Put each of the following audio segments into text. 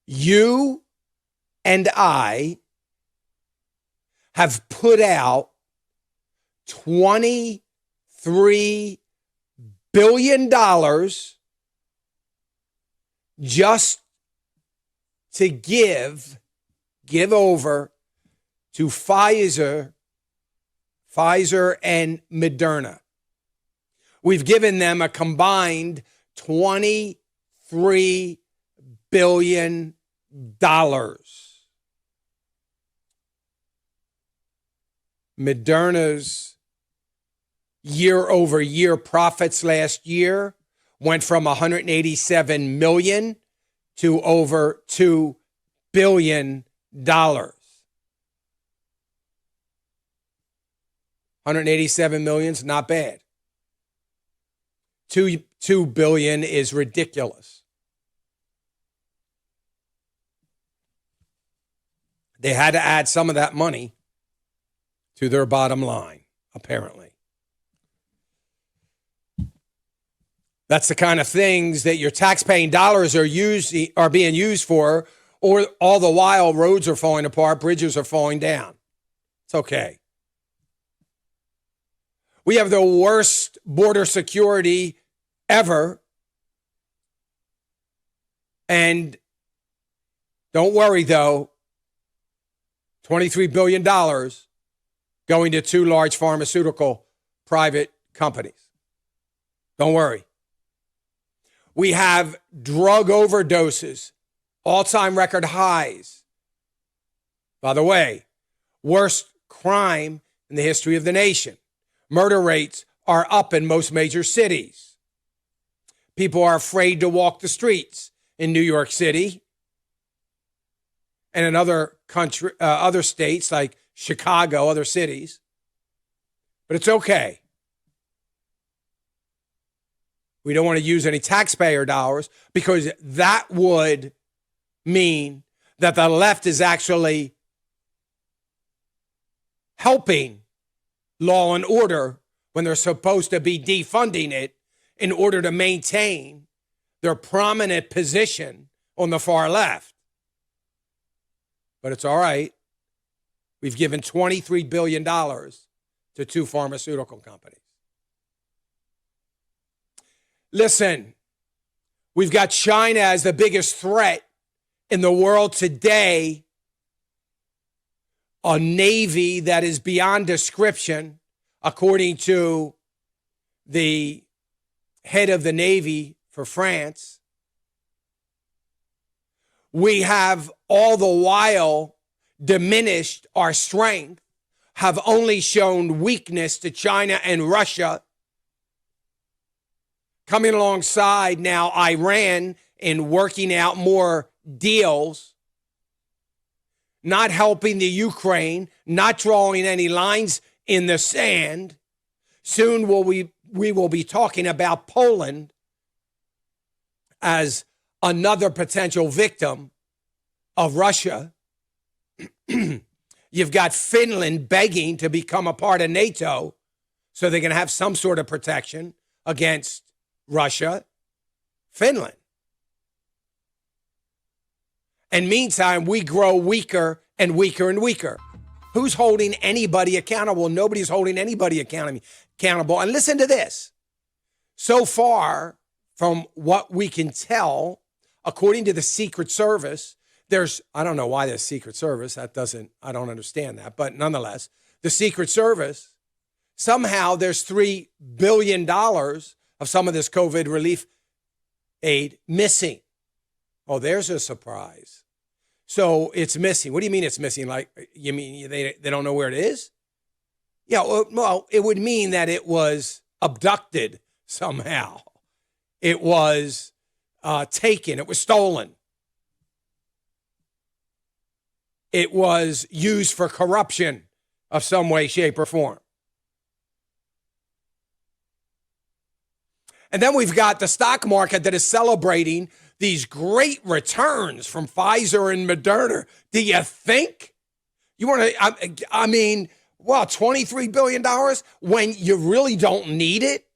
You and I have put out $23 billion just to give over to Pfizer and Moderna. We've given them a combined $23 billion. Moderna's year-over-year profits last year went from $187 million to over $2 billion. $187 million is not bad. $2 billion is ridiculous. They had to add some of that money to their bottom line, apparently. That's the kind of things that your taxpaying dollars are being used for, or all the while roads are falling apart, bridges are falling down. It's okay. We have the worst border security ever. And don't worry, though, $23 billion going to two large pharmaceutical private companies. Don't worry. We have drug overdoses, all-time record highs. By the way, worst crime in the history of the nation. Murder rates are up in most major cities. People are afraid to walk the streets in New York City and in other states like Chicago, other cities. But it's okay. We don't want to use any taxpayer dollars because that would mean that the left is actually helping law and order when they're supposed to be defunding it in order to maintain their prominent position on the far left. But it's all right. We've given $23 billion to two pharmaceutical companies. Listen, we've got China as the biggest threat in the world today. A navy that is beyond description, according to the head of the Navy for France. We have all the while diminished our strength, have only shown weakness to China and Russia. Coming alongside now Iran in working out more deals, not helping the Ukraine, not drawing any lines in the sand. Soon we will be talking about Poland as another potential victim of Russia. You've got Finland begging to become a part of NATO so they can have some sort of protection against Russia. Finland. And meantime, we grow weaker and weaker and weaker. Who's holding anybody accountable? Nobody's holding anybody accountable. And listen to this. So far, from what we can tell, according to the Secret Service, I don't know why the Secret Service, I don't understand that. But nonetheless, the Secret Service, somehow there's $3 billion of some of this COVID relief aid missing. Oh, there's a surprise. So it's missing. What do you mean it's missing? Like, you mean they don't know where it is? Yeah, well, it would mean that it was abducted somehow. It was taken. It was stolen. It was used for corruption of some way, shape, or form. And then we've got the stock market that is celebrating these great returns from Pfizer and Moderna. Do you think you want to, $23 billion when you really don't need it?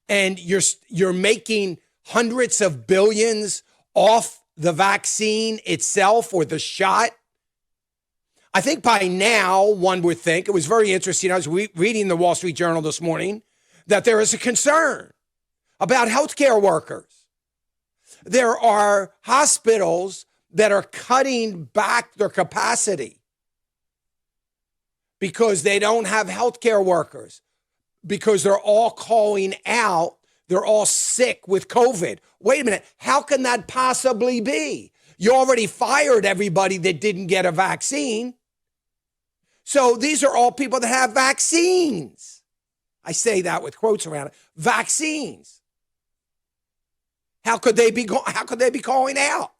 And you're making hundreds of billions off the vaccine itself or the shot. I think by now, one would think, it was very interesting. I was reading the Wall Street Journal this morning that there is a concern about healthcare workers. There are hospitals that are cutting back their capacity because they don't have healthcare workers, because they're all calling out, they're all sick with COVID. Wait a minute, how can that possibly be? You already fired everybody that didn't get a vaccine. So these are all people that have vaccines. I say that with quotes around it. Vaccines. How could they be calling out?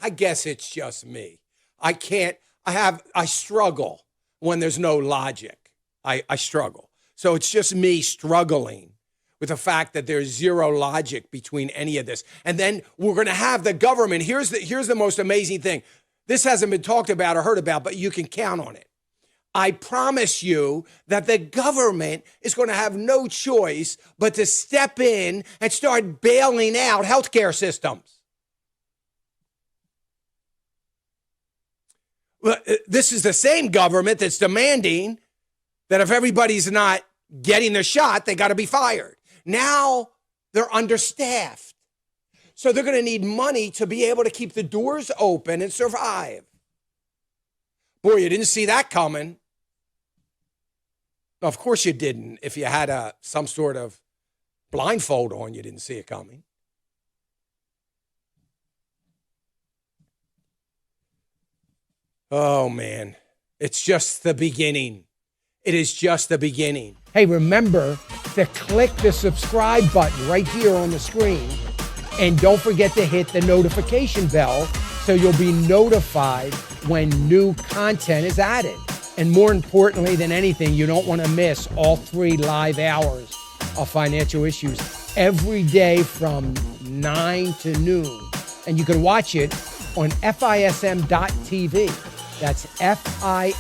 I guess it's just me. I struggle when there's no logic. I struggle. So it's just me struggling with the fact that there's zero logic between any of this. And then we're going to have the government. Here's the most amazing thing. This hasn't been talked about or heard about, but you can count on it. I promise you that the government is going to have no choice but to step in and start bailing out healthcare systems. Well, this is the same government that's demanding that if everybody's not getting the shot, they got to be fired. Now they're understaffed. So they're going to need money to be able to keep the doors open and survive. Boy, you didn't see that coming. Of course you didn't. If you had some sort of blindfold on, you didn't see it coming. Oh, man. It's just the beginning. It is just the beginning. Hey, remember to click the subscribe button right here on the screen. And don't forget to hit the notification bell so you'll be notified when new content is added. And more importantly than anything, you don't want to miss all 3 live hours of Financial Issues every day from 9 to noon. And you can watch it on FISM.tv. That's FISM.tv.